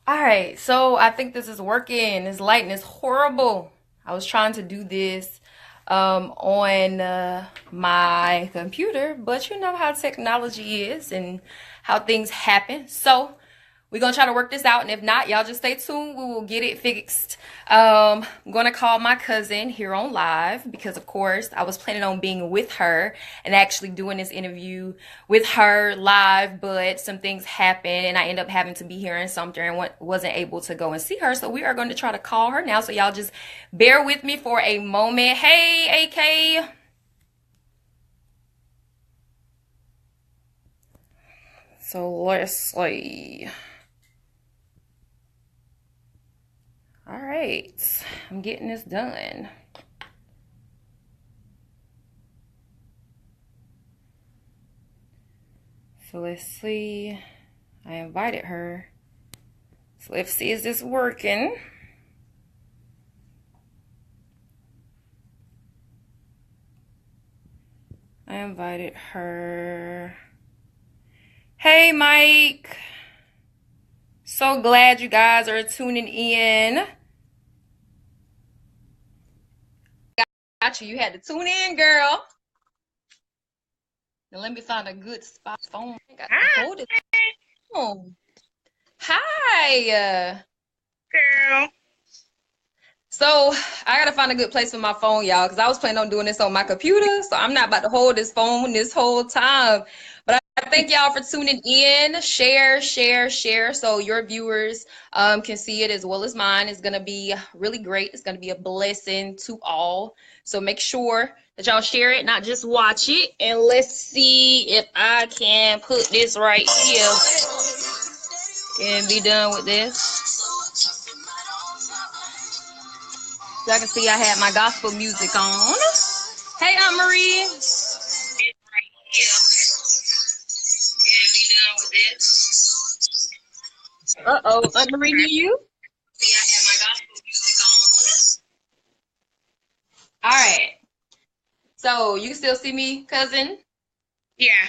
All right, so I think this is working. This lighting is horrible. I was trying to do this on my computer, but you know how technology is and how things happen. So we're gonna try to work this out, and if not, y'all just stay tuned. We will get it fixed. I'm gonna call my cousin here on live because, of course, I was planning on being with her and actually doing this interview with her live, but some things happened, and I ended up having to be here in Sumter and wasn't able to go and see her. So we are going to try to call her now. So y'all just bear with me for a moment. Hey, AK. So let's see. All right, I'm getting this done. So let's see. I invited her. So let's see, is this working? I invited her. Hey, Mike. So glad you guys are tuning in. Got you. You had to tune in, girl. Now let me find a good spot. Phone. I got to Hi, hold it. Oh. Hi. girl. So I gotta find a good place for my phone, y'all, because I was planning on doing this on my computer. So I'm not about to hold this phone this whole time. But I thank y'all for tuning in. Share, share, share, so your viewers can see it as well as mine. It's gonna be really great. It's gonna be a blessing to all. So make sure that y'all share it, not just watch it. And let's see if I can put this right here and be done with this. So I can see I had my gospel music on. Hey, Aunt Marie. Uh-oh, Aunt Marie, do you? All right. So you can still see me, cousin? Yeah.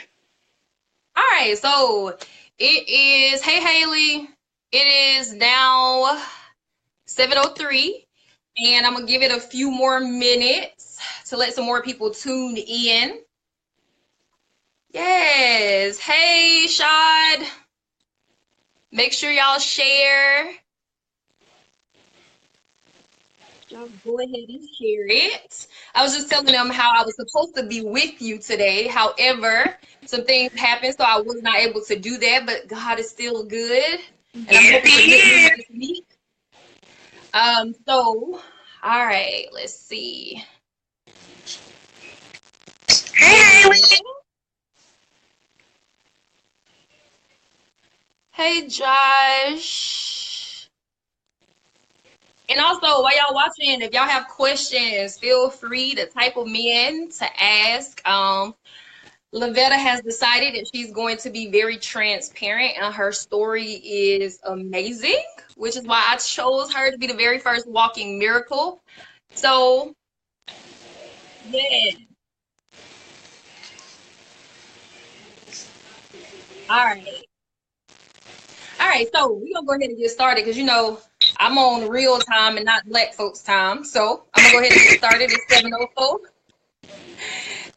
All right. So it is, hey, Haley. It is now 7:03, and I'm going to give it a few more minutes to let some more people tune in. Yes. Hey, Shad. Make sure y'all share. Y'all go ahead and share it. I was just telling them how I was supposed to be with you today. However, some things happened, so I was not able to do that. But God is still good, and I'm Yes, hoping for he good news is. this week. So, all right, let's see. Hey, Haley. Hey, Josh. And also, while y'all watching, if y'all have questions, feel free to type them in to ask. Lavetta has decided that she's going to be very transparent, and her story is amazing, which is why I chose her to be the very first walking miracle. So, yeah. All right. All right. So, we're going to go ahead and get started because, I'm on real time and not black folks' time. So, I'm going to go ahead and get started. It's 7:04.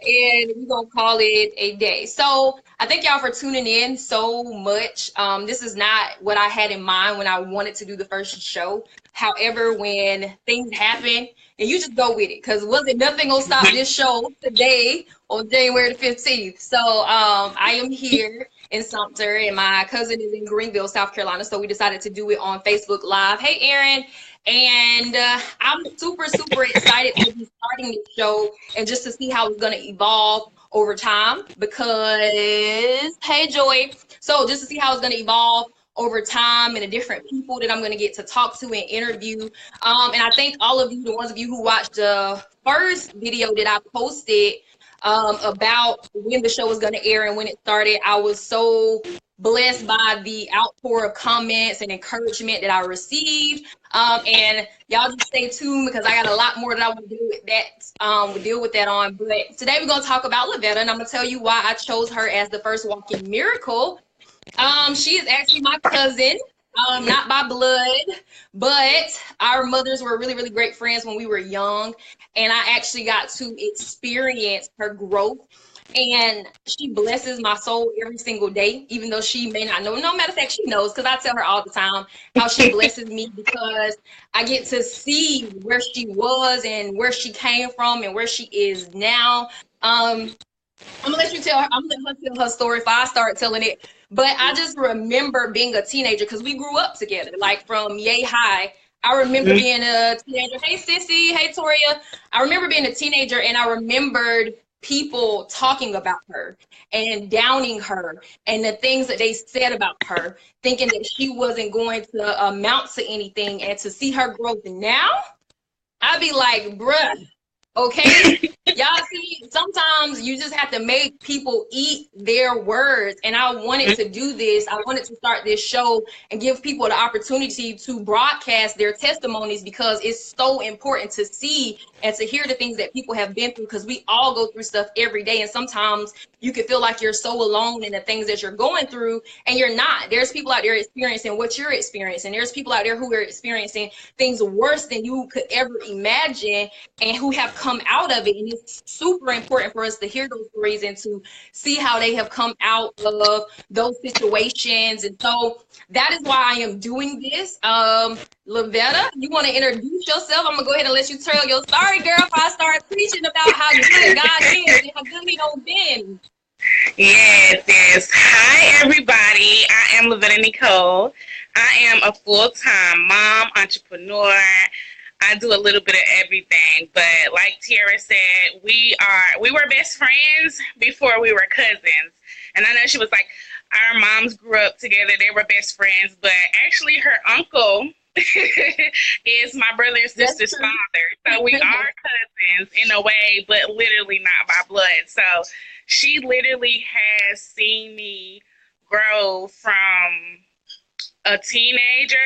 And we're gonna call it a day. So I thank y'all for tuning in so much. This is not what I had in mind when I wanted to do the first show. However, when things happen, and you just go with it, because wasn't nothing gonna stop this show today on January the 15th. So I am here in Sumter, and my cousin is in Greenville, South Carolina. So we decided to do it on Facebook Live. Hey, Aaron. And I'm super, super excited to be starting this show and just to see how it's going to evolve over time because, hey, Joy. So just to see how it's going to evolve over time and the different people that I'm going to get to talk to and interview. And I thank all of you, the ones of you who watched the first video that I posted about when the show was going to air and when it started. I was so blessed by the outpour of comments and encouragement that I received. And y'all just stay tuned because I got a lot more that I want to do with that. We'll deal with that on. But today we're gonna talk about Lavetta, and I'm gonna tell you why I chose her as the first walking miracle. She is actually my cousin. Not by blood, but our mothers were really, really great friends when we were young. And I actually got to experience her growth. And she blesses my soul every single day, even though she may not know. No matter of fact, she knows because I tell her all the time how she blesses me because I get to see where she was and where she came from and where she is now. I'm gonna let you tell her. I'm gonna let her tell her story if I start telling it. But I just remember being a teenager because we grew up together, like from yay high. I remember being a teenager. Hey, Sissy. Hey, Toria. I remember being a teenager, and I remembered people talking about her and downing her and the things that they said about her, thinking that she wasn't going to amount to anything. And to see her growth now, I'd be like, bruh, okay? Y'all see, sometimes you just have to make people eat their words. And I wanted to do this. I wanted to start this show and give people the opportunity to broadcast their testimonies because it's so important to see and to hear the things that people have been through because we all go through stuff every day. And sometimes you can feel like you're so alone in the things that you're going through, and you're not. There's people out there experiencing what you're experiencing. There's people out there who are experiencing things worse than you could ever imagine and who have come out of it. And it's super important for us to hear those stories and to see how they have come out of those situations. And so that is why I am doing this. Lavetta, you want to introduce yourself? I'm gonna go ahead and let you tell your story, girl, if I start preaching about how good God is and how good he don't been. Yes, yes. Hi, everybody. I am Lavetta Nicole. I am a full-time mom, entrepreneur. I do a little bit of everything, but like Tiara said, we were best friends before we were cousins. And I know she was like, our moms grew up together. They were best friends, but actually, her uncle is my brother and sister's father. So we are cousins in a way, but literally not by blood. So she literally has seen me grow from a teenager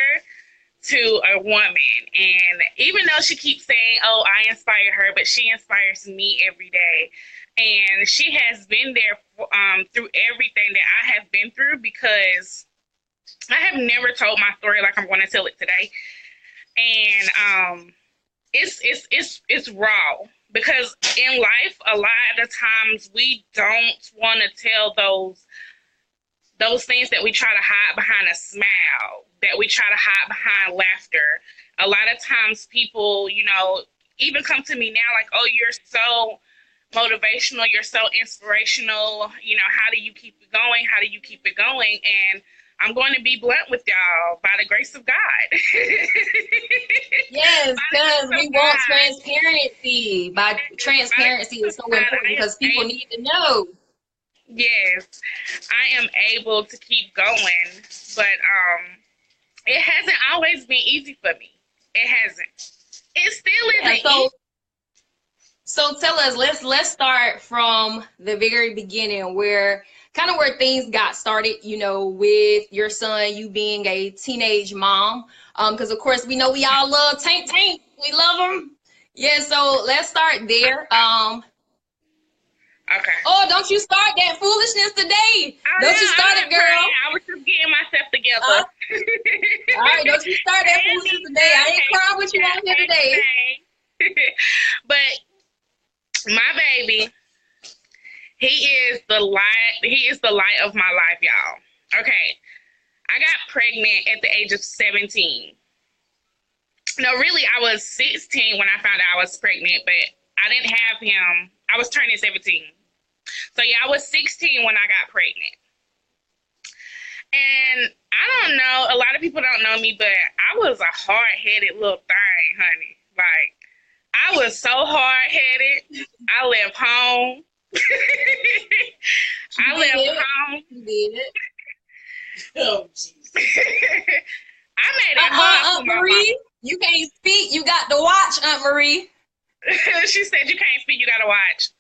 to a woman. And even though she keeps saying, oh, I inspire her, but she inspires me every day. And she has been there through everything that I have been through because I have never told my story like I'm going to tell it today. And it's raw because in life, a lot of the times we don't want to tell those things that we try to hide behind a smile, that we try to hide behind laughter. A lot of times people, even come to me now like, oh, you're so motivational, you're so inspirational, how do you keep it going? How do you keep it going? And I'm going to be blunt with y'all by the grace of God. Yes, because we want transparency. Transparency is so important because people need to know. Yes, I am able to keep going, but it hasn't always been easy for me. It hasn't. It still isn't easy. So tell us, let's start from the very beginning, where things got started, with your son, you being a teenage mom. Because of course we know we all love Tank. We love him. Yeah, so let's start there. Okay. Oh, don't you start that foolishness today. Don't you start it, girl. I was just getting myself together. All right, don't you start that foolishness today. I ain't crying with you out here today. But my baby, he is the light of my life, y'all. Okay. I got pregnant at the age of 17. No, really, I was 16 when I found out I was pregnant, but I didn't have him. I was turning 17. So, yeah, I was 16 when I got pregnant. And I don't know, a lot of people don't know me, but I was a hard-headed little thing, honey. Like, I was so hard-headed. I left home. I left home. You did it. Oh, Jesus. I made it hard Aunt Marie. You can't speak. You got to watch, Aunt Marie. She said you can't speak. You got to watch.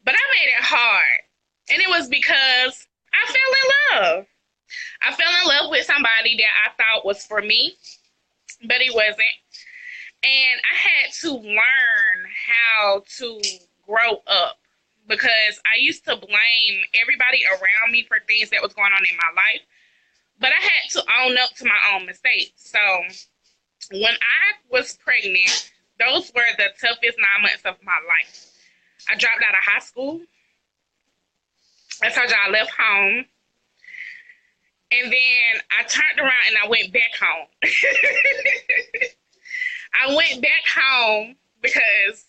But I made it hard. And it was because I fell in love. I fell in love with somebody that I thought was for me, but he wasn't. And I had to learn how to grow up because I used to blame everybody around me for things that was going on in my life. but I had to own up to my own mistakes. So when I was pregnant, those were the toughest 9 months of my life. I dropped out of high school. I told you I left home. And then I turned around and I went back home. I went back home because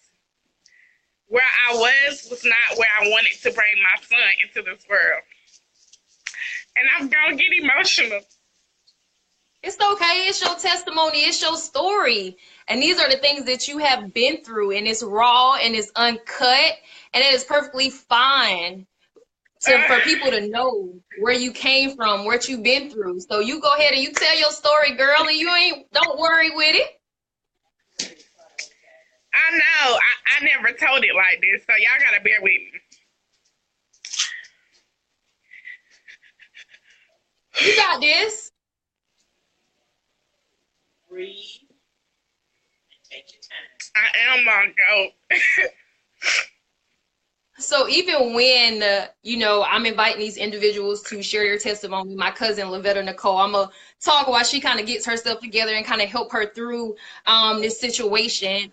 where I was not where I wanted to bring my son into this world. And I'm going to get emotional. It's okay. It's your testimony. It's your story. And these are the things that you have been through. And it's raw and it's uncut. And it is perfectly fine for people to know where you came from, what you've been through. So you go ahead and you tell your story, girl, and don't worry with it. I know. I never told it like this, so y'all gotta bear with me. You got this. Breathe and take your time. I am my goat. So even when, I'm inviting these individuals to share their testimony, my cousin Lavetta Nicole, I'm going to talk while she kind of gets herself together and kind of help her through this situation,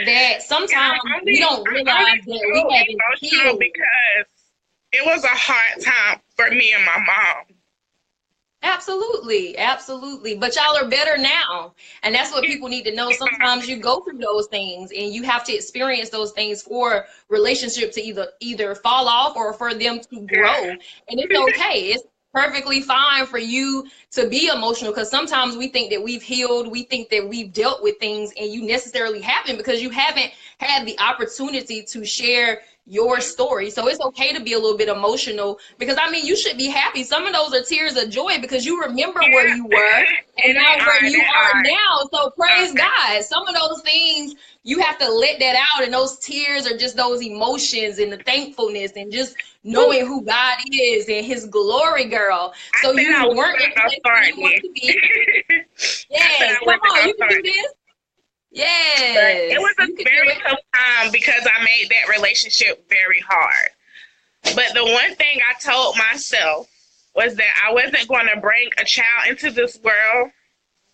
that sometimes we don't realize that we haven't healed. Because it was a hard time for me and my mom. Absolutely, absolutely. But y'all are better now. And that's what people need to know. Sometimes you go through those things and you have to experience those things for relationship to either fall off or for them to grow. And it's okay. It's perfectly fine for you to be emotional, because sometimes we think that we've healed, we think that we've dealt with things, and you necessarily haven't, because you haven't had the opportunity to share your story. So it's okay to be a little bit emotional, because you should be happy. Some of those are tears of joy because you remember where you were and now where you are now. So praise God. Some of those things you have to let that out, and those tears are just those emotions and the thankfulness and just knowing who God is and his glory, girl. So you weren't in the place where you wanted to be. Yes, come on, you can do this. Yes. But it was a very tough time because I made that relationship very hard. But the one thing I told myself was that I wasn't going to bring a child into this world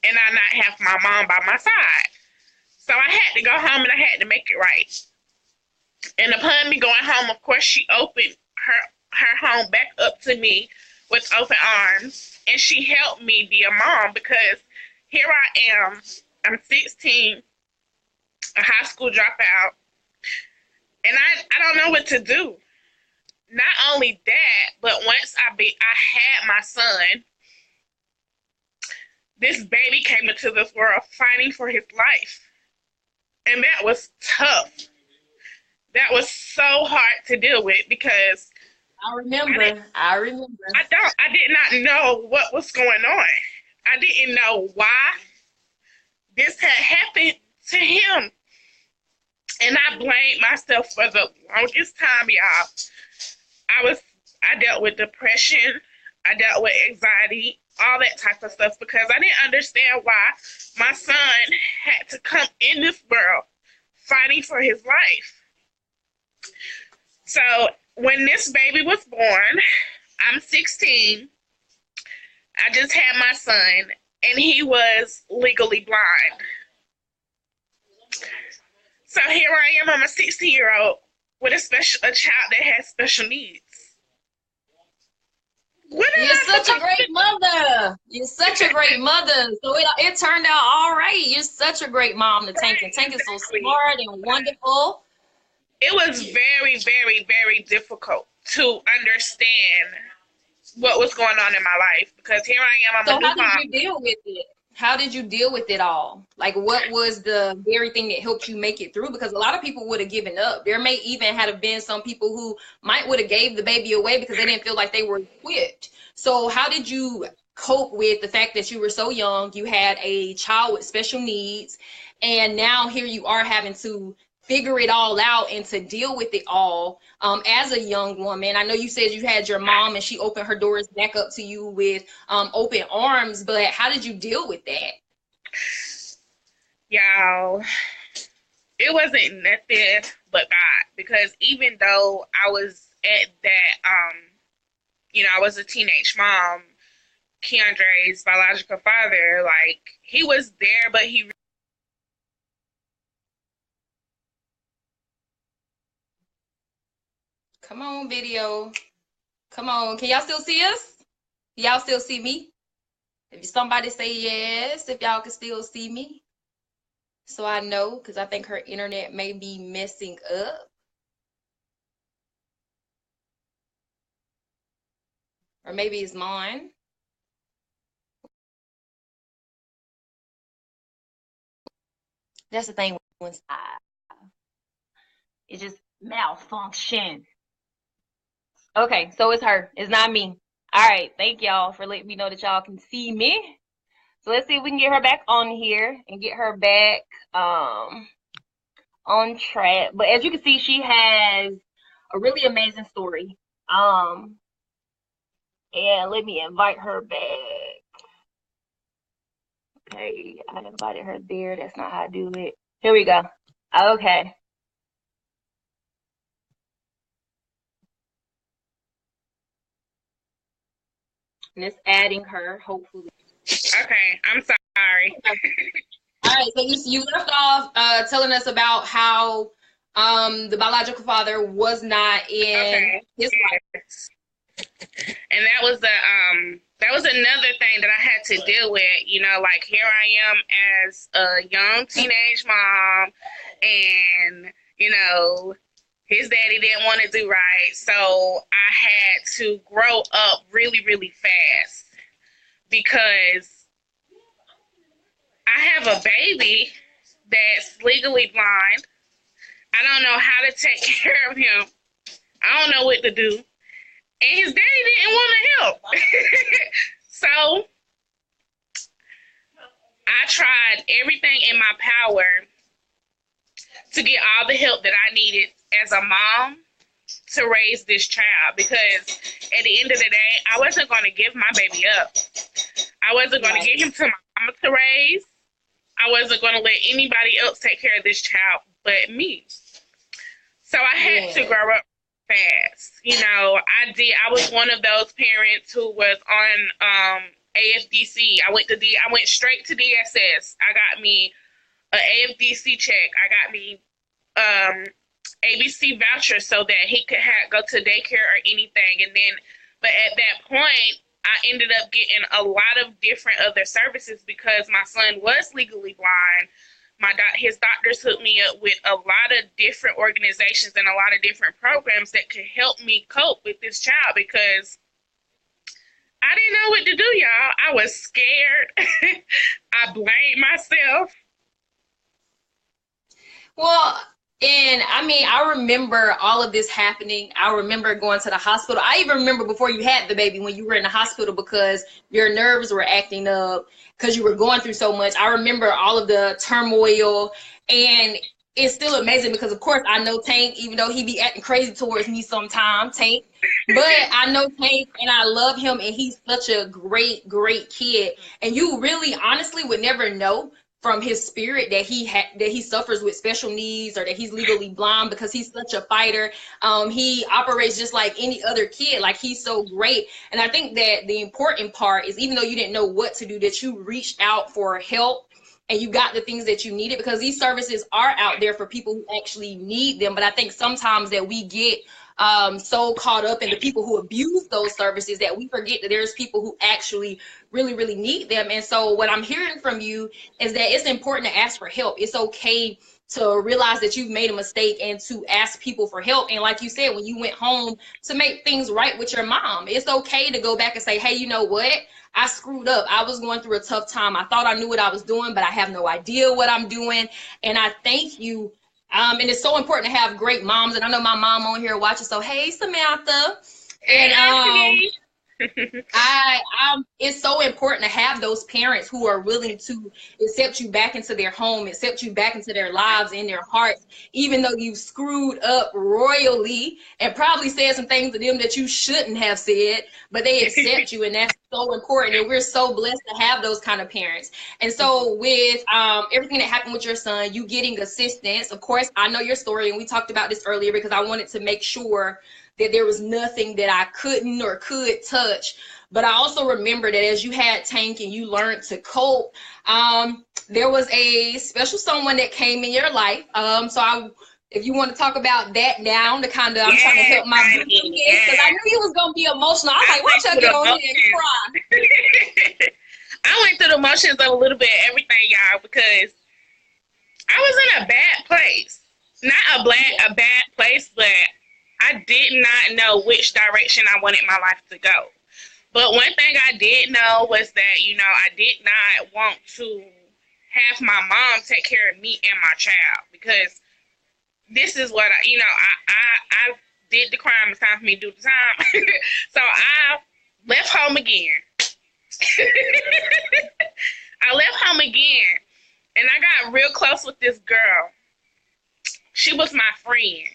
and I not have my mom by my side. So I had to go home and I had to make it right. And upon me going home, of course, she opened her home back up to me with open arms. And she helped me be a mom, because here I am. I'm 16, a high school dropout, and I don't know what to do. Not only that, but once I had my son, this baby came into this world fighting for his life. And that was tough. That was so hard to deal with, because I remember. I did not know what was going on. I didn't know why this had happened to him. And I blamed myself for the longest time, y'all. I dealt with depression. I dealt with anxiety, all that type of stuff, because I didn't understand why my son had to come in this world fighting for his life. So when this baby was born, I'm 16. I just had my son, and he was legally blind. So here I am, I'm a 16-year-old with a child that has special needs. You're such a great mother. You're such a great mother. So it turned out all right. You're such a great mom to Tank. And Tank is so smart and wonderful. It was very, very, very difficult to understand what was going on in my life, because here I am, I'm a new mom. So how did you deal with it? How did you deal with it all? Like, what was the very thing that helped you make it through? Because a lot of people would have given up. There may even have been some people who might would have gave the baby away because they didn't feel like they were equipped. So how did you cope with the fact that you were so young, you had a child with special needs, and now here you are having to figure it all out and to deal with it all as a young woman? I know you said you had your mom and she opened her doors back up to you with open arms, but how did you deal with that? Y'all, it wasn't nothing but God, because even though I was at that, I was a teenage mom, Keandre's biological father, like, he was there, but he... Come on, video. Come on. Can y'all still see us? Y'all still see me? If somebody say yes, if y'all can still see me. So I know, because I think her internet may be messing up. Or maybe it's mine. That's the thing when it just malfunction. Okay, so it's her. It's not me. All right, thank y'all for letting me know that y'all can see me. So let's see if we can get her back on here and get her back on track. But as you can see, she has a really amazing story. And let me invite her back. Okay, I invited her there. That's not how I do it. Here we go. Okay. And it's adding her, hopefully. Okay, I'm sorry. All right, so you left off telling us about how the biological father was not in his life. And that was another thing that I had to deal with. You know, like, here I am as a young teenage mom, and, you know, his daddy didn't want to do right. So I had to grow up really, really fast because I have a baby that's legally blind. I don't know how to take care of him. I don't know what to do. And his daddy didn't want to help. So I tried everything in my power to get all the help that I needed as a mom to raise this child, because at the end of the day, I wasn't going to give my baby up. I wasn't going to get him to my mama to raise. I wasn't going to let anybody else take care of this child but me. So I had to grow up fast. You know, I was one of those parents who was on AFDC. I went straight to DSS. I got me an AFDC check. I got me ABC voucher so that he could go to daycare or anything. And then, but at that point, I ended up getting a lot of different other services because my son was legally blind. His doctors hooked me up with a lot of different organizations and a lot of different programs that could help me cope with this child, because I didn't know what to do, y'all. I was scared. I blamed myself. Well, and I mean, I remember all of this happening. I remember going to the hospital. I even remember before you had the baby, when you were in the hospital because your nerves were acting up because you were going through so much. I remember all of the turmoil, and it's still amazing because, of course, I know Tank, even though he be acting crazy towards me sometimes, Tank. But I know Tank, and I love him, and he's such a great, great kid. And you really, honestly, would never know from his spirit that he suffers with special needs or that he's legally blind, because he's such a fighter. He operates just like any other kid. Like, he's so great. And I think that the important part is, even though you didn't know what to do, that you reached out for help and you got the things that you needed, because these services are out there for people who actually need them. But I think sometimes that we get so caught up in the people who abuse those services that we forget that there's people who actually really, really need them. And so what I'm hearing from you is that it's important to ask for help. It's okay to realize that you've made a mistake and to ask people for help. And like you said, when you went home to make things right with your mom, it's okay to go back and say, hey, you know what? I screwed up. I was going through a tough time. I thought I knew what I was doing, but I have no idea what I'm doing. And I thank you. And it's so important to have great moms. And I know my mom on here watching. So, hey, Samantha. And it's so important to have those parents who are willing to accept you back into their home, accept you back into their lives, in their hearts, even though you screwed up royally and probably said some things to them that you shouldn't have said, but they accept you, and that's so important. And we're so blessed to have those kind of parents. And so with everything that happened with your son, you getting assistance, of course, I know your story, and we talked about this earlier because I wanted to make sure that there was nothing that I couldn't or could touch. But I also remember that as you had Tank and you learned to cope, there was a special someone that came in your life. If you want to talk about that now, to kind of, I'm trying to help my boo because I knew you was gonna be emotional. I was like, why don't you get on here and cry? I went through the motions of a little bit of everything, y'all, because I was in a bad place. Not a bad place, but I did not know which direction I wanted my life to go. But one thing I did know was that, you know, I did not want to have my mom take care of me and my child, because this is what I did the crime. It's time for me to do the time. So I left home again. I left home again, and I got real close with this girl. She was my friend,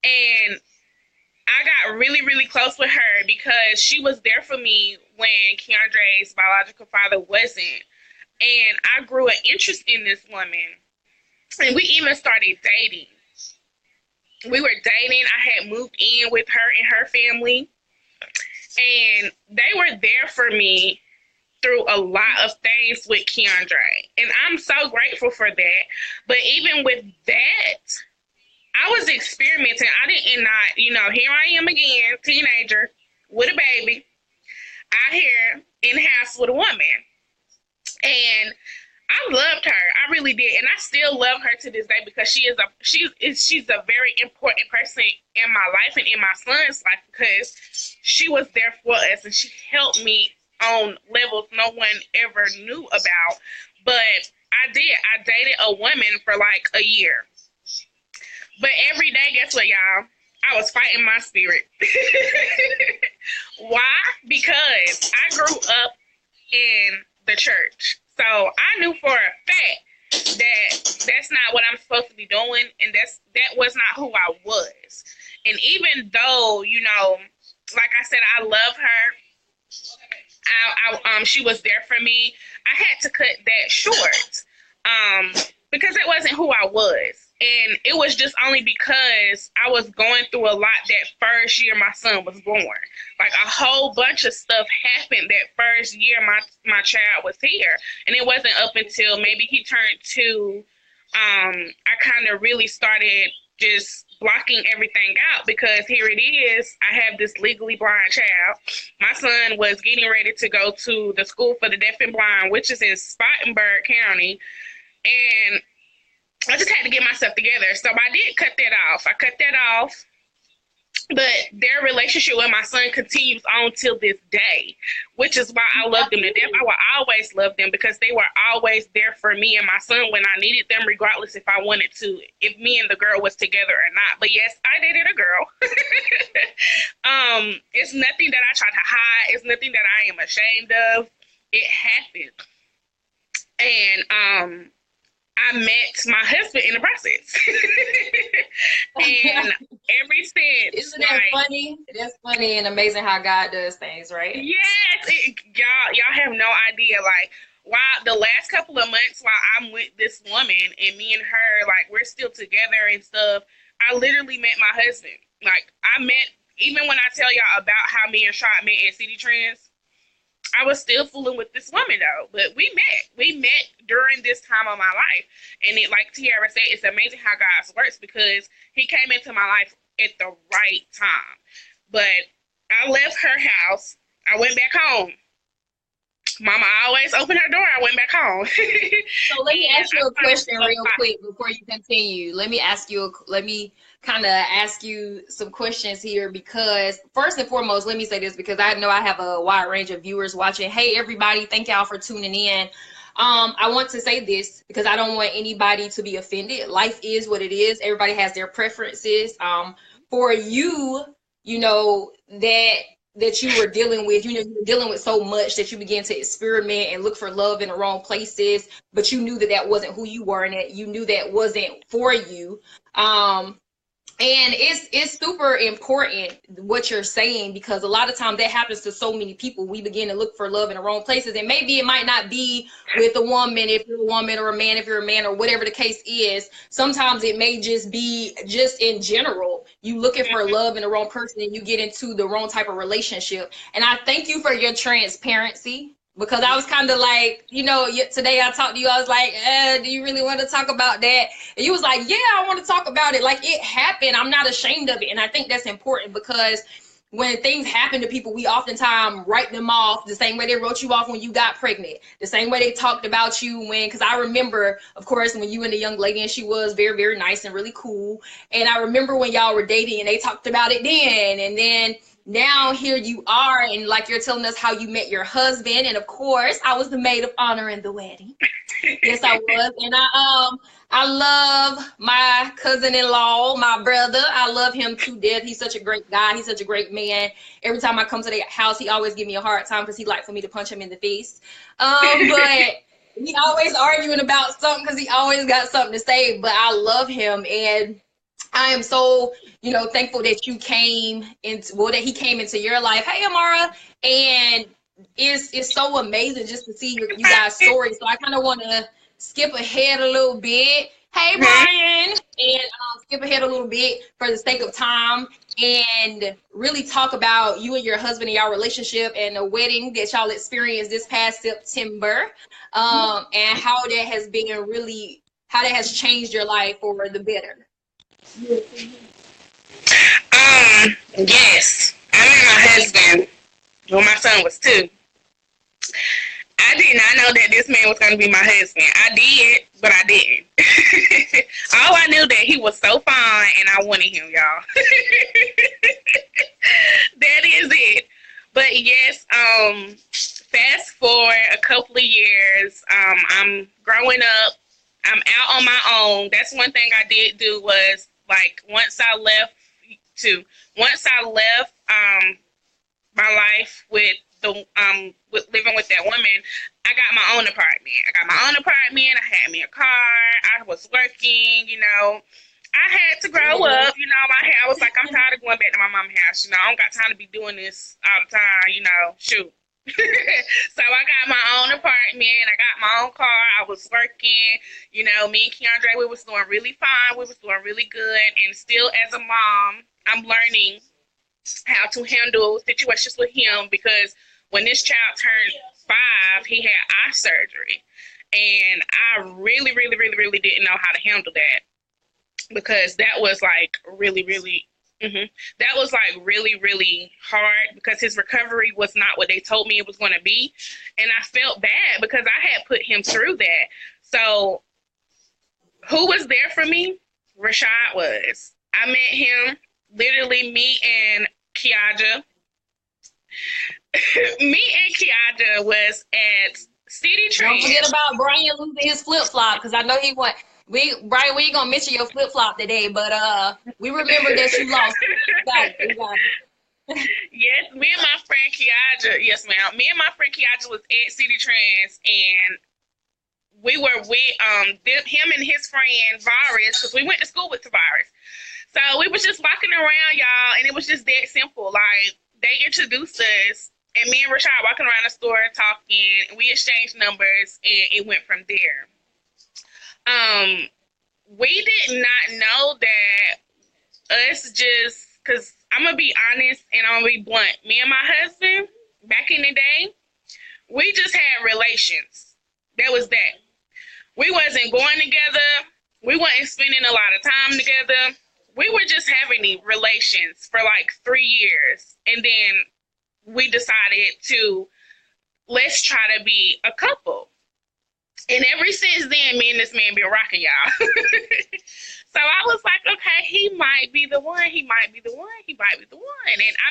and I got really, really close with her because she was there for me when Keandre's biological father wasn't. And I grew an interest in this woman, and we even started dating. We were dating. I had moved in with her and her family, and they were there for me through a lot of things with Keandre. And I'm so grateful for that. But even with that, I was experimenting. I did not, here I am again, teenager with a baby, out here in the house with a woman. And I loved her. I really did. And I still love her to this day because she's a very important person in my life and in my son's life, because she was there for us and she helped me on levels no one ever knew about. But I dated a woman for like a year. But every day, guess what, y'all? I was fighting my spirit. Why? Because I grew up in the church. So I knew for a fact that that's not what I'm supposed to be doing, and that was not who I was. And even though, like I said, I love her, she was there for me, I had to cut that short because it wasn't who I was. And it was just only because I was going through a lot that first year my son was born. Like a whole bunch of stuff happened that first year my child was here. And it wasn't up until maybe he turned 2, I kind of really started just blocking everything out, because here it is, I have this legally blind child. My son was getting ready to go to the school for the deaf and blind, which is in Spartanburg County. And I just had to get myself together. So I did cut that off. But their relationship with my son continues on till this day, which is why I love them to death. I will always love them because they were always there for me and my son when I needed them, regardless if I wanted to, if me and the girl was together or not. But yes, I dated a girl. It's nothing that I try to hide. It's nothing that I am ashamed of. It happened. And I met my husband in the process. And ever since. Isn't that funny? That's funny and amazing how God does things, right? Yes. Y'all have no idea. Like, while the last couple of months while I'm with this woman and me and her, like, we're still together and stuff, I literally met my husband. Like, even when I tell y'all about how me and Shot met at City Trends, I was still fooling with this woman though, but we met during this time of my life. And it, like Tiara said, it's amazing how God works, because he came into my life at the right time. But I left her house. I went back home. Mama always opened her door. I went back home. So let me ask you a question real quick before you continue. Let me kind of ask you some questions here, because first and foremost, let me say this, because I know I have a wide range of viewers watching. Hey, everybody. Thank y'all for tuning in. I want to say this because I don't want anybody to be offended. Life is what it is. Everybody has their preferences. For you, that you were dealing with, you were dealing with so much that you began to experiment and look for love in the wrong places, but you knew that wasn't who you were, and that you knew that wasn't for you. And it's super important what you're saying, because a lot of times that happens to so many people. We begin to look for love in the wrong places, and maybe it might not be with a woman if you're a woman, or a man if you're a man, or whatever the case is. Sometimes it may just be just in general. You looking for love in the wrong person, and you get into the wrong type of relationship. And I thank you for your transparency, because I was kind of like, today I talked to you, I was like, do you really want to talk about that? And you was like, yeah, I want to talk about it. Like, it happened. I'm not ashamed of it. And I think that's important, because when things happen to people, we oftentimes write them off the same way they wrote you off when you got pregnant, the same way they talked about you because I remember, of course, when you and the young lady, and she was very, very nice and really cool. And I remember when y'all were dating and they talked about it then. And then now here you are, and like you're telling us how you met your husband. And of course, I was the maid of honor in the wedding. Yes, I was. And I love my cousin-in-law, my brother. I love him to death. He's such a great guy. He's such a great man. Every time I come to the house, he always give me a hard time because he like for me to punch him in the face. But he always arguing about something because he always got something to say. But I love him, and I am so, thankful that you came into, that he came into your life. Hey, Amara. And it's so amazing just to see you guys' stories. So I kind of want to skip ahead a little bit. Hey, Brian. And skip ahead a little bit for the sake of time, and really talk about you and your husband and y'all relationship and the wedding that y'all experienced this past September, and how that has changed your life for the better. Yes, I met my husband when my son was 2. I did not know that this man was going to be my husband. I did, but I didn't. All I knew that he was so fine, and I wanted him, y'all. That is it. But yes, fast forward a couple of years, I'm growing up. I'm out on my own. That's one thing I did do was, like, once I left my life with living with that woman, I got my own apartment. I had me a car. I was working, I had to grow up, I was like, I'm tired of going back to my mom's house, I don't got time to be doing this all the time, shoot. So I got my own apartment. I got my own car. I was working. Me and Keandre, we was doing really fine. We was doing really good. And still, as a mom, I'm learning how to handle situations with him, because when this child turned 5, he had eye surgery. And I really, really, really, really didn't know how to handle that, because that was like really, really that was like really, really hard, because his recovery was not what they told me it was going to be. And I felt bad because I had put him through that. So who was there for me? Rashad was. I met him, literally, me and Kiaja. Me and Kiaja was at City Trend. Don't forget about Brian losing his flip-flop, because I know he went. Brian, we ain't gonna mention your flip-flop today, but we remember that you lost. We got it. Yes, me and my friend Kiaja. Yes, ma'am. Me and my friend Kiaja was at City Trends, and we were with him and his friend Virus, because we went to school with Tavares. So we was just walking around, y'all, and it was just that simple. Like, they introduced us, and me and Rashad walking around the store talking. We exchanged numbers, and it went from there. We did not know that us just, because I'm going to be honest and I'm going to be blunt. Me and my husband, back in the day, we just had relations. That was that. We wasn't going together. We wasn't spending a lot of time together. We were just having relations for like 3 years. And then we decided to, let's try to be a couple. And ever since then, me and this man been rocking, y'all. So I was like, okay, he might be the one. And I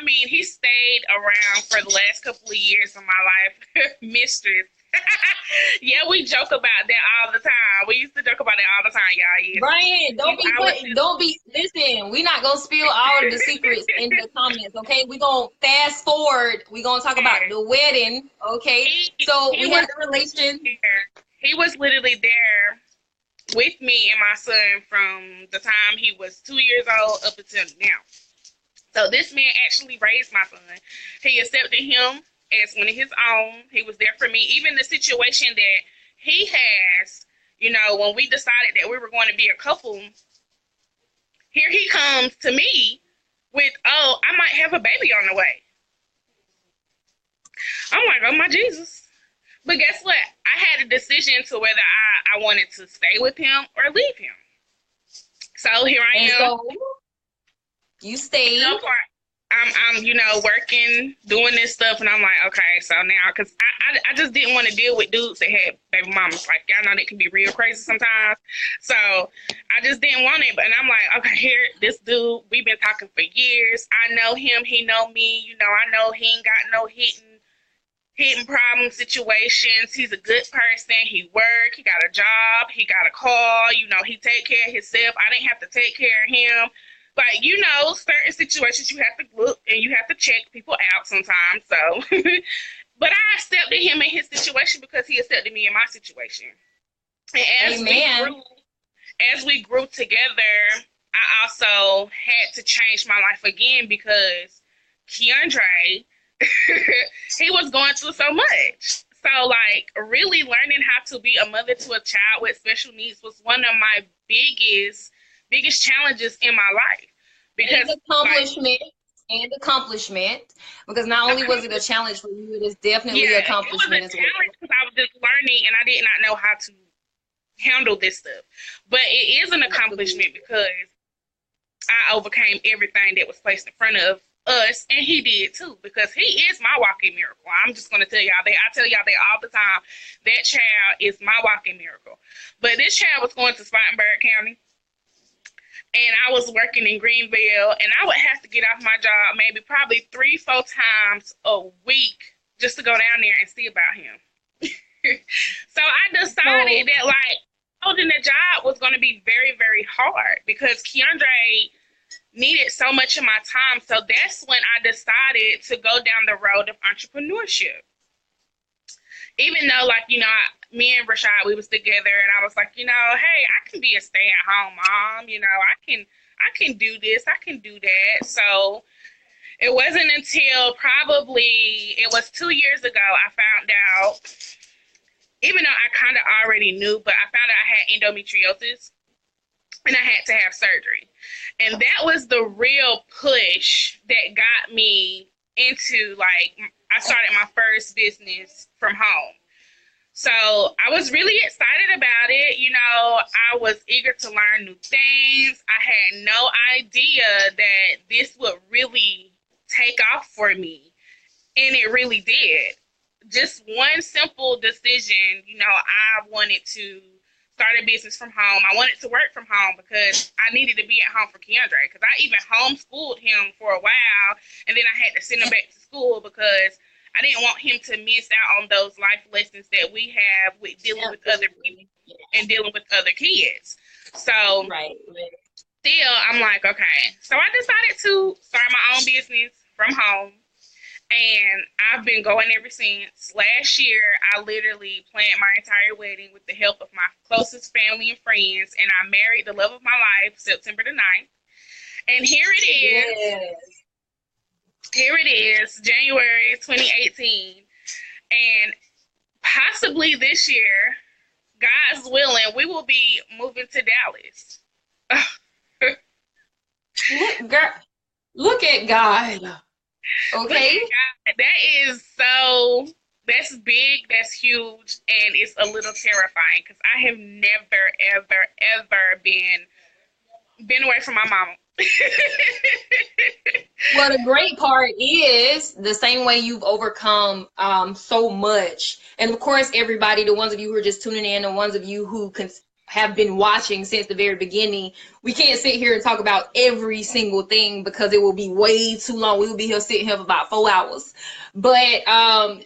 mean, he stayed around for the last couple of years of my life. Mistress. Yeah, we joke about that all the time. We used to joke about that all the time, y'all. Yeah. Brian, listen, we're not going to spill all of the secrets in the comments, okay? We're going to fast forward. We're going to talk about the wedding, okay? So we had the relation. He was literally there with me and my son from the time he was 2 years old up until now. So this man actually raised my son. He accepted him as one of his own. He was there for me. Even the situation that he has, you know, when we decided that we were going to be a couple, here he comes to me with, oh, I might have a baby on the way. I'm like, oh my Jesus. But guess what? I had a decision to whether I wanted to stay with him or leave him. So here I And am. so you stayed. So far, I'm, you know, working, doing this stuff, and I'm like, okay, so now, because I just didn't want to deal with dudes that had baby mamas. Like, y'all know they can be real crazy sometimes. So I just didn't want it. But and I'm like, okay, here, this dude, we've been talking for years. I know him, he know me. You know, I know he ain't got no hitting problem situations. He's a good person. He work. He got a job. He got a car. You know, he take care of himself. I didn't have to take care of him. Like, you know, certain situations you have to look and you have to check people out sometimes. So, but I accepted him in his situation because he accepted me in my situation. And Amen. as we grew together, I also had to change my life again because Keandre, he was going through so much. So, like, really learning how to be a mother to a child with special needs was one of my biggest challenges in my life. Because accomplishment, because not only was it a challenge for you, it is definitely an accomplishment as well. Because I was just learning and I did not know how to handle this stuff. But it is an accomplishment because I overcame everything that was placed in front of us, and he did too, because he is my walking miracle. I'm just going to tell y'all that. I tell y'all that all the time. That child is my walking miracle. But this child was going to Spartanburg County, and I was working in Greenville, and I would have to get off my job maybe probably 3-4 times a week just to go down there and see about him. So I decided that, like, holding the job was going to be very, very hard because Keandre needed so much of my time. So that's when I decided to go down the road of entrepreneurship. Even though, like, you know, me and Rashad, we was together, and I was like, you know, hey, I can be a stay-at-home mom. You know, I can do this. I can do that. So it wasn't until probably, it was 2 years ago, I found out, even though I kind of already knew, but I found out I had endometriosis, and I had to have surgery. And that was the real push that got me into, like, I started my first business from home. So I was really excited about it. You know, I was eager to learn new things. I had no idea that this would really take off for me. And it really did. Just one simple decision, you know, I wanted to start a business from home. I wanted to work from home because I needed to be at home for Keandre. Because I even homeschooled him for a while, and then I had to send him back to school because I didn't want him to miss out on those life lessons that we have with dealing with other people and dealing with other kids. So still, I'm like, okay. So I decided to start my own business from home. And I've been going ever since. Last year, I literally planned my entire wedding with the help of my closest family and friends. And I married the love of my life September the 9th. And here it is. Yes. Here it is, January 2018. And possibly this year, God's willing, we will be moving to Dallas. Look at God. Okay. That's big, that's huge, and it's a little terrifying because I have never, ever been away from my mama. Well, the great part is the same way you've overcome so much. And of course, everybody, the ones of you who are just tuning in, the ones of you who have been watching since the very beginning, we can't sit here and talk about every single thing because it will be way too long. We will be here sitting here for about 4 hours. But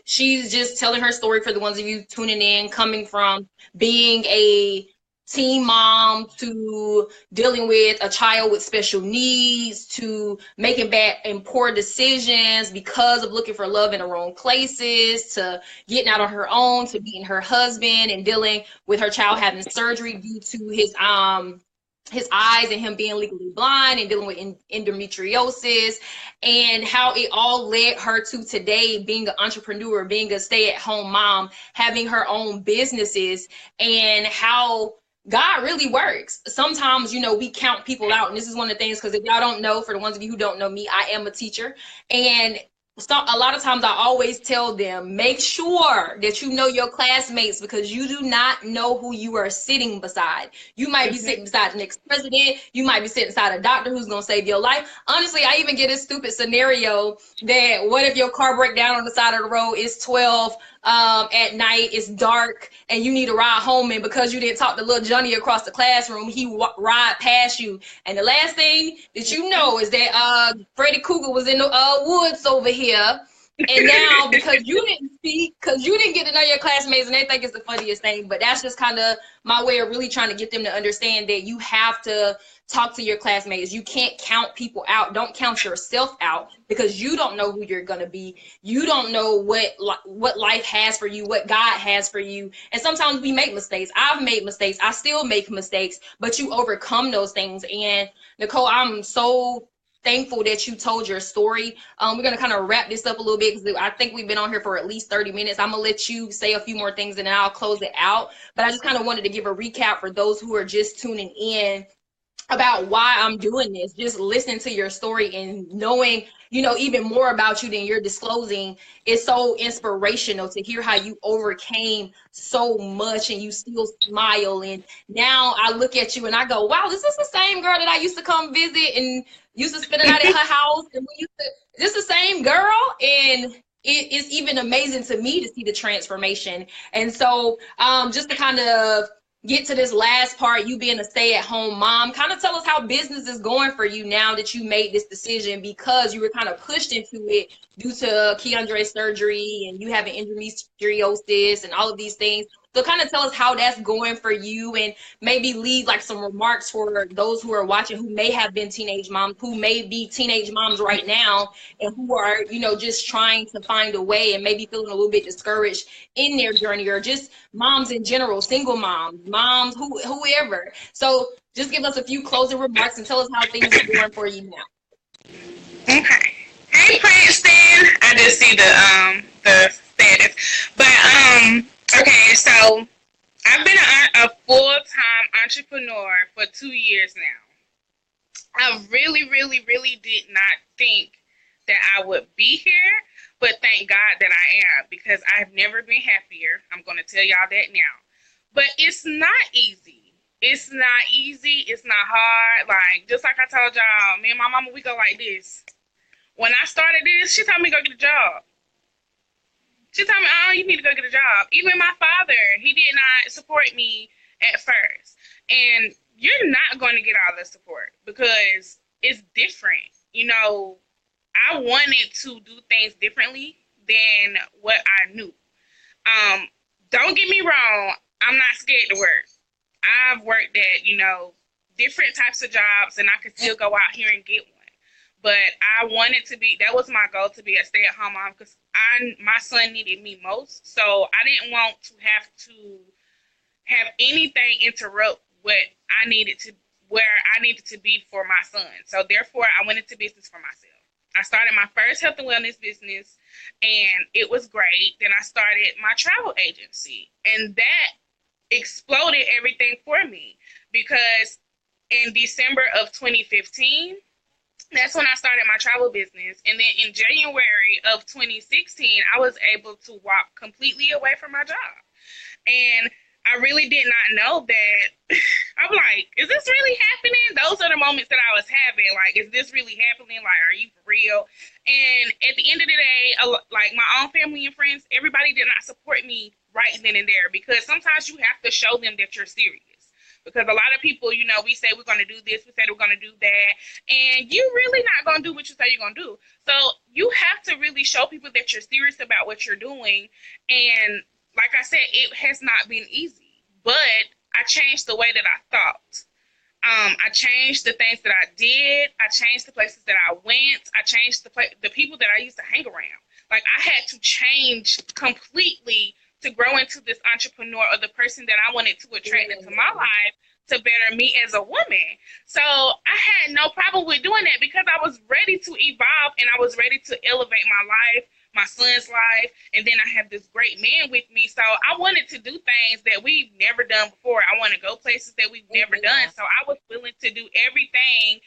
she's just telling her story for the ones of you tuning in, coming from being a teen mom to dealing with a child with special needs to making bad and poor decisions because of looking for love in the wrong places to getting out on her own to beating her husband and dealing with her child having surgery due to his eyes and him being legally blind and dealing with endometriosis and how it all led her to today being an entrepreneur, being a stay-at-home mom, having her own businesses, and how God really works. Sometimes, we count people out. And this is one of the things, because if y'all don't know, for the ones of you who don't know me, I am a teacher. And so a lot of times I always tell them, make sure that you know your classmates because you do not know who you are sitting beside. You might be sitting beside the next president. You might be sitting beside a doctor who's going to save your life. Honestly, I even get a stupid scenario that what if your car break down on the side of the road? It's 12 at night, it's dark, and you need to ride home, and because you didn't talk to little Johnny across the classroom, he ride past you, and the last thing that you know is that Freddy Cougar was in the woods over here. And now, because you didn't speak, because you didn't get to know your classmates, and they think it's the funniest thing, but that's just kind of my way of really trying to get them to understand that you have to talk to your classmates. You can't count people out. Don't count yourself out because you don't know who you're going to be. You don't know what life has for you, what God has for you. And sometimes we make mistakes. I've made mistakes. I still make mistakes, but you overcome those things. And Nicole, I'm so thankful that you told your story. We're going to kind of wrap this up a little bit because I think we've been on here for at least 30 minutes. I'm going to let you say a few more things and then I'll close it out. But I just kind of wanted to give a recap for those who are just tuning in about why I'm doing this. Just listening to your story and knowing, even more about you than you're disclosing is so inspirational to hear how you overcame so much and you still smile. And now I look at you and I go, wow, this is the same girl that I used to come visit and used to spend the night at her house. And this is the same girl. And it is even amazing to me to see the transformation. And so just to kind of get to this last part, you being a stay-at-home mom, kind of tell us how business is going for you now that you made this decision because you were kind of pushed into it due to Keandre's surgery and you having endometriosis and all of these things. So kind of tell us how that's going for you and maybe leave like some remarks for those who are watching who may have been teenage moms, who may be teenage moms right now and who are, just trying to find a way and maybe feeling a little bit discouraged in their journey, or just moms in general, single moms, whoever. So just give us a few closing remarks and tell us how things are going for you now. Okay. Hey Princeton. I just see the status. But okay, so I've been a full-time entrepreneur for 2 years now. I really, really, really did not think that I would be here, but thank God that I am because I've never been happier. I'm going to tell y'all that now. But it's not easy. It's not easy. It's not hard. Like, just like I told y'all, me and my mama, we go like this. When I started this, she told me to go get a job. She told me, oh, you need to go get a job. Even my father, he did not support me at first. And you're not going to get all the support because it's different. I wanted to do things differently than what I knew. Don't get me wrong. I'm not scared to work. I've worked at, different types of jobs and I could still go out here and get one. But I wanted to be, that was my goal, to be a stay-at-home mom because my son needed me most. So I didn't want to have anything interrupt where I needed to be for my son. So therefore, I went into business for myself. I started my first health and wellness business, and it was great. Then I started my travel agency, and that exploded everything for me because in December of 2015, that's when I started my travel business. And then in January of 2016, I was able to walk completely away from my job. And I really did not know that. I'm like, is this really happening? Those are the moments that I was having. Like, is this really happening? Like, are you for real? And at the end of the day, like my own family and friends, everybody did not support me right then and there because sometimes you have to show them that you're serious. Because a lot of people, we say we're going to do this, we say we're going to do that, and you're really not going to do what you say you're going to do. So you have to really show people that you're serious about what you're doing. And like I said, it has not been easy, but I changed the way that I thought. I changed the things that I did. I changed the places that I went. I changed the people that I used to hang around. Like, I had to change completely to grow into this entrepreneur or the person that I wanted to attract into my life to better me as a woman. So I had no problem with doing that because I was ready to evolve and I was ready to elevate my life, my son's life, and then I have this great man with me. So I wanted to do things that we've never done before. I want to go places that we've never done. So I was willing to do everything,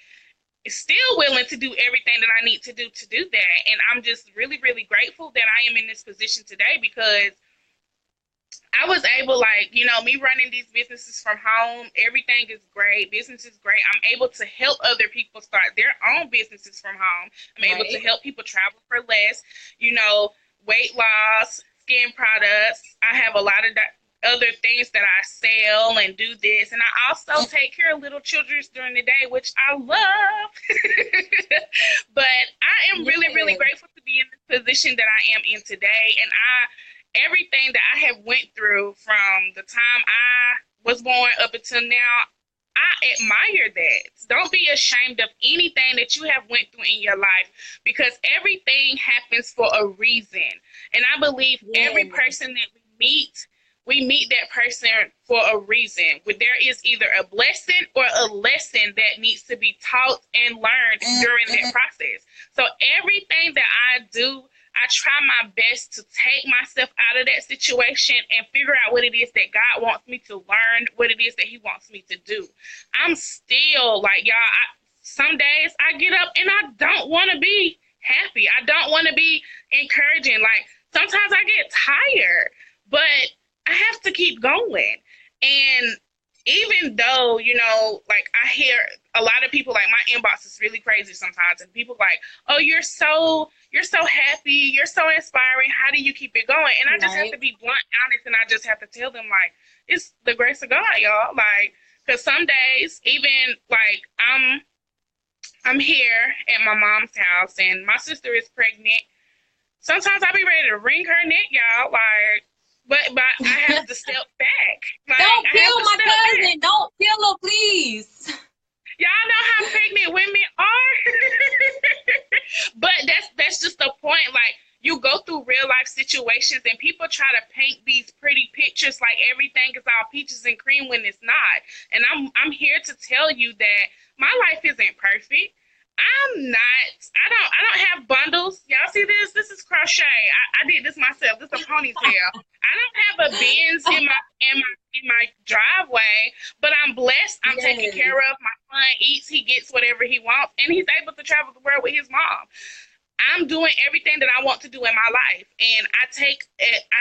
still willing to do everything that I need to do that. And I'm just really, really grateful that I am in this position today because I was able, like, me running these businesses from home, everything is great. Business is great. I'm able to help other people start their own businesses from home. I'm able to help people travel for less, weight loss, skin products. I have a lot of other things that I sell and do this. And I also take care of little children during the day, which I love. But I am really, really grateful to be in the position that I am in today. And everything that I have went through from the time I was born up until now, I admire that. Don't be ashamed of anything that you have went through in your life because everything happens for a reason. And I believe every person that we meet that person for a reason. There is either a blessing or a lesson that needs to be taught and learned during that process. So everything that I do, I try my best to take myself out of that situation and figure out what it is that God wants me to learn, what it is that he wants me to do. I'm still like, y'all, some days I get up and I don't want to be happy. I don't want to be encouraging. Like, sometimes I get tired, but I have to keep going. And even though, like, I hear a lot of people, like, my inbox is really crazy sometimes, and people like, oh, you're so happy, you're so inspiring, how do you keep it going? And I just have to be blunt, honest, and I just have to tell them, like, it's the grace of God, y'all. Like, because some days, even, like, I'm here at my mom's house, and my sister is pregnant. Sometimes I be ready to wring her neck, y'all, like, but I have to step back. Like, don't kill my cousin. Back. Don't kill her, please. Y'all know how pregnant women are. But that's just the point. Like, you go through real life situations and people try to paint these pretty pictures like everything is all peaches and cream when it's not. And I'm here to tell you that my life isn't perfect. I don't have bundles. Y'all see this? This is crochet. I did this myself. This is a ponytail. I don't have a Benz in my driveway, but I'm blessed. I'm taken care of. My son eats, he gets whatever he wants, and he's able to travel the world with his mom. I'm doing everything that I want to do in my life, and I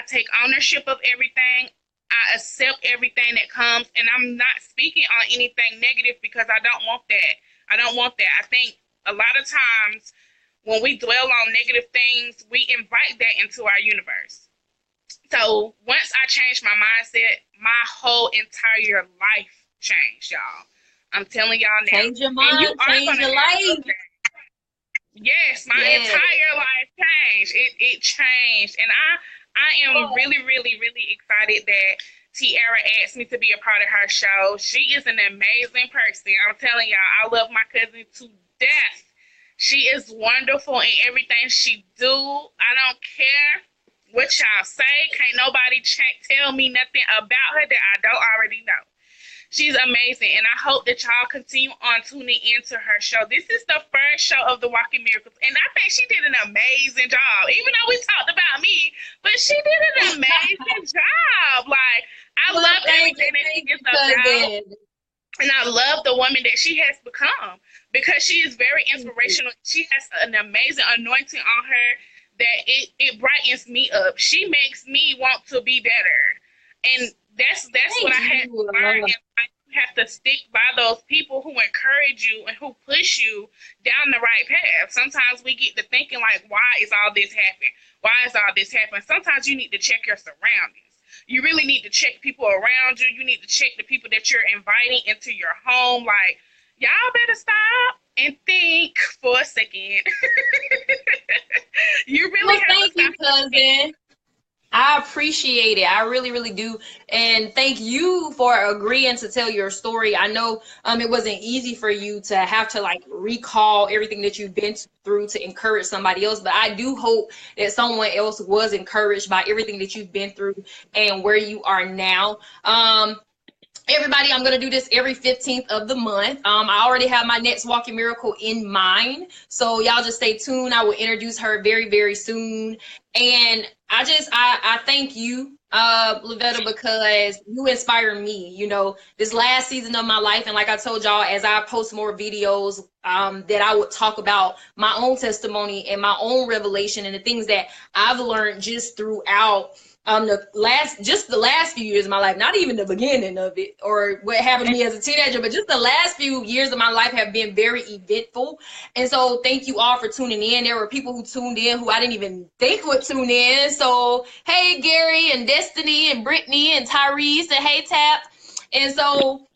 take ownership of everything. I accept everything that comes, and I'm not speaking on anything negative because I don't want that. I don't want that. I think a lot of times when we dwell on negative things, we invite that into our universe. So once I changed my mindset, my whole entire life changed, y'all. I'm telling y'all now. Change your mind, change your life. Yes, my entire life changed. It changed. And I am really, really, really excited that Tiara asked me to be a part of her show. She is an amazing person. I'm telling y'all, I love my cousin to death. She is wonderful in everything she do. I don't care what y'all say. Can't nobody tell me nothing about her that I don't already know. She's amazing, and I hope that y'all continue on tuning into her show. This is the first show of the Walking Miracles, and I think she did an amazing job, even though we talked about me, but she did an amazing job. Like, I love everything that she gets about, and I love the woman that she has become because she is very inspirational. She has an amazing anointing on her that it brightens me up. She makes me want to be better, and that's what I had to learn. You have to stick by those people who encourage you and who push you down the right path. Sometimes we get to thinking like, why is all this happening? Why is all this happening? Sometimes you need to check your surroundings. You really need to check people around you. You need to check the people that you're inviting into your home. Like, y'all better stop and think for a second. You really have to stop. Cousin. I appreciate it. I really, really do. And thank you for agreeing to tell your story. I know it wasn't easy for you to have to like recall everything that you've been through to encourage somebody else, but I do hope that someone else was encouraged by everything that you've been through and where you are now. Everybody, I'm going to do this every 15th of the month. I already have my next walking miracle in mind. So y'all just stay tuned. I will introduce her very, very soon. And I thank you, Lavetta, because you inspire me, you know, this last season of my life. And like I told y'all, as I post more videos, that I would talk about my own testimony and my own revelation and the things that I've learned just throughout the last few years of my life, not even the beginning of it or what happened to me as a teenager, but just the last few years of my life have been very eventful. And so thank you all for tuning in. There were people who tuned in who I didn't even think would tune in. So hey, Gary and Destiny and Brittany and Tyrese and hey, Tap. And so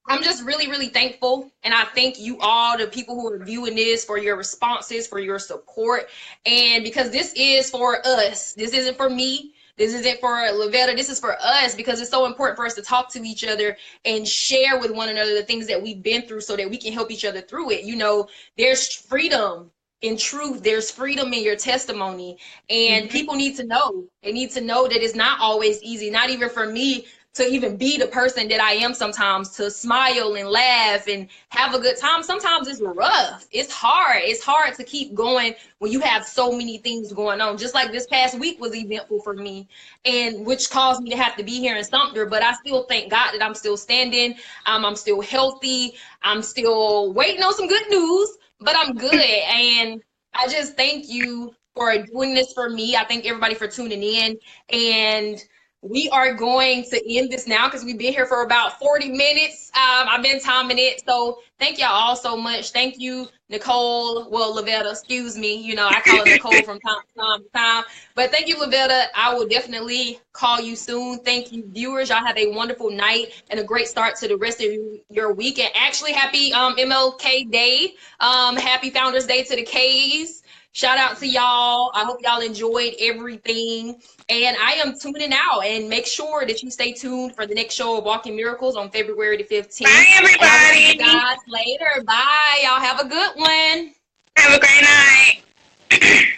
I'm just really, really thankful. And I thank you all, the people who are viewing this, for your responses, for your support. And because this is for us, this isn't for me. This isn't for Lavetta. This is for us because it's so important for us to talk to each other and share with one another the things that we've been through so that we can help each other through it. You know, there's freedom in truth. There's freedom in your testimony. And people need to know. They need to know that it's not always easy, not even for me to even be the person that I am sometimes, to smile and laugh and have a good time. Sometimes it's rough. It's hard. It's hard to keep going when you have so many things going on. Just like this past week was eventful for me, and which caused me to have to be here in Sumter. But I still thank God that I'm still standing. I'm still healthy. I'm still waiting on some good news, but I'm good. And I just thank you for doing this for me. I thank everybody for tuning in. And we are going to end this now because we've been here for about 40 minutes. I've been timing it. So thank y'all all so much. Thank you, Nicole. Well, Lavetta, excuse me. You know, I call her Nicole from time to time. But thank you, Lavetta. I will definitely call you soon. Thank you, viewers. Y'all have a wonderful night and a great start to the rest of your week. And actually, happy MLK Day. Happy Founders Day to the K's. Shout out to y'all. I hope y'all enjoyed everything. And I am tuning out. And make sure that you stay tuned for the next show of Walking Miracles on February the 15th. Bye, everybody. And I'll see you guys later. Bye. Y'all have a good one. Have a great night.